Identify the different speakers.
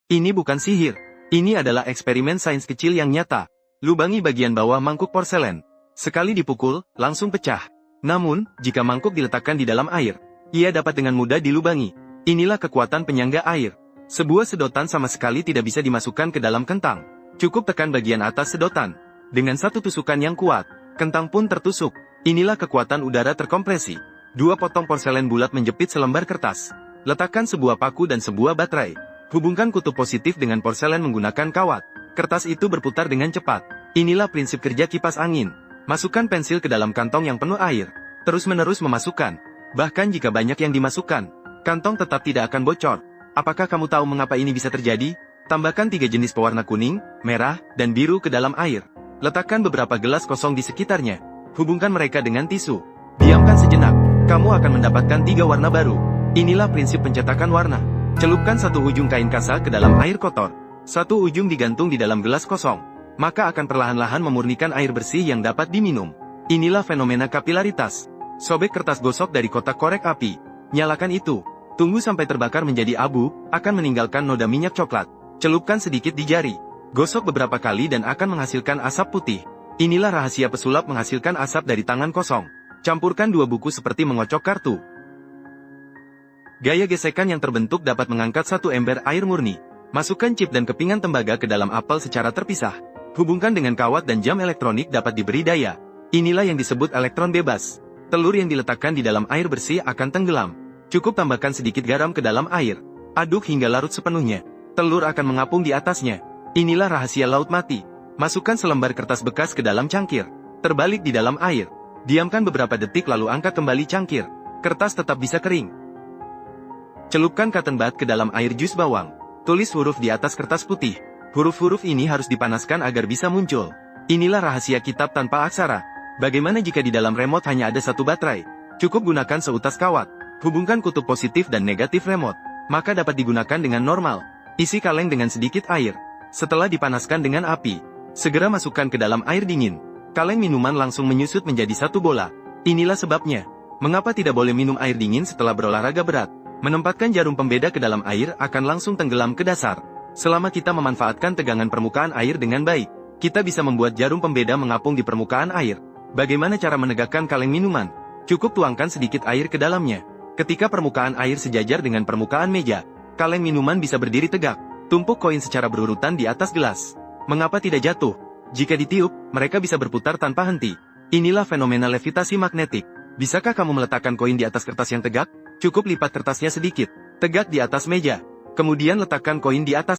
Speaker 1: Ini bukan sihir. Ini adalah eksperimen sains kecil yang nyata. Lubangi bagian bawah mangkuk porselen. Sekali dipukul, langsung pecah. Namun, jika mangkuk diletakkan di dalam air, ia dapat dengan mudah dilubangi. Inilah kekuatan penyangga air. Sebuah sedotan sama sekali tidak bisa dimasukkan ke dalam kentang. Cukup tekan bagian atas sedotan. Dengan satu tusukan yang kuat, kentang pun tertusuk. Inilah kekuatan udara terkompresi. Dua potong porselen bulat menjepit selembar kertas. Letakkan sebuah paku dan sebuah baterai. Hubungkan kutub positif dengan porselen menggunakan kawat. Kertas itu berputar dengan cepat. Inilah prinsip kerja kipas angin. Masukkan pensil ke dalam kantong yang penuh air. Terus-menerus memasukkan. Bahkan jika banyak yang dimasukkan, kantong tetap tidak akan bocor. Apakah kamu tahu mengapa ini bisa terjadi? Tambahkan 3 jenis pewarna kuning, merah, dan biru ke dalam air. Letakkan beberapa gelas kosong di sekitarnya. Hubungkan mereka dengan tisu. Diamkan sejenak. Kamu akan mendapatkan 3 warna baru. Inilah prinsip pencetakan warna. Celupkan satu ujung kain kasa ke dalam air kotor. Satu ujung digantung di dalam gelas kosong. Maka akan perlahan-lahan memurnikan air bersih yang dapat diminum. Inilah fenomena kapilaritas. Sobek kertas gosok dari kotak korek api. Nyalakan itu. Tunggu sampai terbakar menjadi abu, akan meninggalkan noda minyak coklat. Celupkan sedikit di jari. Gosok beberapa kali dan akan menghasilkan asap putih. Inilah rahasia pesulap menghasilkan asap dari tangan kosong. Campurkan 2 buku seperti mengocok kartu. Gaya gesekan yang terbentuk dapat mengangkat 1 ember air murni. Masukkan chip dan kepingan tembaga ke dalam apel secara terpisah. Hubungkan dengan kawat dan jam elektronik dapat diberi daya. Inilah yang disebut elektron bebas. Telur yang diletakkan di dalam air bersih akan tenggelam. Cukup tambahkan sedikit garam ke dalam air. Aduk hingga larut sepenuhnya. Telur akan mengapung di atasnya. Inilah rahasia laut mati. Masukkan selembar kertas bekas ke dalam cangkir. Terbalik di dalam air. Diamkan beberapa detik lalu angkat kembali cangkir. Kertas tetap bisa kering. Celupkan cotton bud ke dalam air jus bawang. Tulis huruf di atas kertas putih. Huruf-huruf ini harus dipanaskan agar bisa muncul. Inilah rahasia kitab tanpa aksara. Bagaimana jika di dalam remote hanya ada 1 baterai? Cukup gunakan seutas kawat. Hubungkan kutub positif dan negatif remote. Maka dapat digunakan dengan normal. Isi kaleng dengan sedikit air. Setelah dipanaskan dengan api, segera masukkan ke dalam air dingin. Kaleng minuman langsung menyusut menjadi 1 bola. Inilah sebabnya. Mengapa tidak boleh minum air dingin setelah berolahraga berat? Menempatkan jarum pembeda ke dalam air akan langsung tenggelam ke dasar. Selama kita memanfaatkan tegangan permukaan air dengan baik, kita bisa membuat jarum pembeda mengapung di permukaan air. Bagaimana cara menegakkan kaleng minuman? Cukup tuangkan sedikit air ke dalamnya. Ketika permukaan air sejajar dengan permukaan meja, kaleng minuman bisa berdiri tegak. Tumpuk koin secara berurutan di atas gelas. Mengapa tidak jatuh? Jika ditiup, mereka bisa berputar tanpa henti. Inilah fenomena levitasi magnetik. Bisakah kamu meletakkan koin di atas kertas yang tegak? Cukup lipat kertasnya sedikit, tegak di atas meja. Kemudian letakkan koin di atas.